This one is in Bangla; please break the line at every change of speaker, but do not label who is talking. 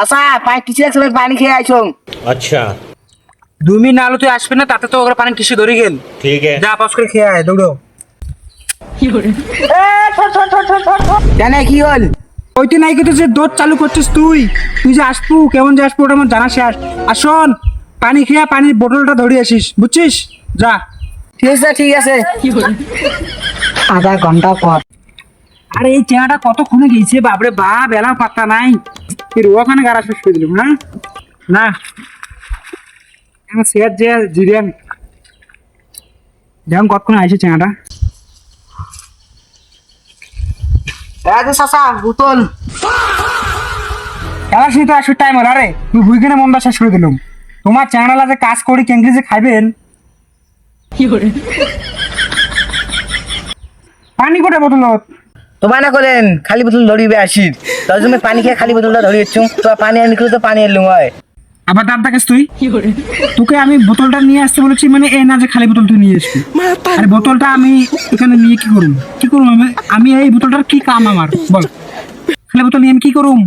চাচা পানি টিচে একসাথে পানি খেয়ে আইছো।
अच्छा
2 মিনিট না হলে তুই আসবে না, তাতে তো ওরা পানি টিসে ধরে গেল।
ठीक है।
যা পাস করে খেয়ে আয়, দৌড়ো।
জানে কি হল?
ওইতে নাই কিন্তু যে দৌড় চালু করছিস তুই তুই যে আসবো কেমন যে আসবো ওটা আমার জানা শেষ। আর শোন, পানি খেয়ে পানির বোতলটা ধরে আসিস, বুঝছিস? যা।
ঠিক আছে। আধা ঘন্টা পর
আরে এই চেহারাটা কতক্ষণে গেছে, বাপরে বাপ, বেলা পাত্তা নাই। এর ওখানে গাড়া শেষ করে দিলাম। হ্যাঁ না এখন শেয়ার যে জিরিয়ান যেমন কতক্ষণে আইসে চেহারাটা।
চাচা বোতল
খেলার সময় তো আসলে টাইম হলো। আরে তুই বুইখানে মনটা শেষ করে দিলাম। তোমার চ্যানেল যে কাজ করি কেঙ্গি যে খাইবেন। পানি কোটে বোতল
তোমায় না করেন খালি বোতল ধরিবে আসি, তার জন্য পানি খেয়ে খালি বোতলটা ধরিয়েছ। তো পানি আনি তো পানি এলুম হয়।
আবার দাঁত দেখাস তুই। তোকে আমি বোতলটা নিয়ে আসতে বলেছি, মানে এই না যে খালি বোতল তুই নিয়ে আসবি। আরে বোতলটা আমি এখানে নিয়ে কি করুম? কি করুম আমি এই বোতলটার কি কাম আমার বল? খালি বোতল নিয়ে আমি কি করুম?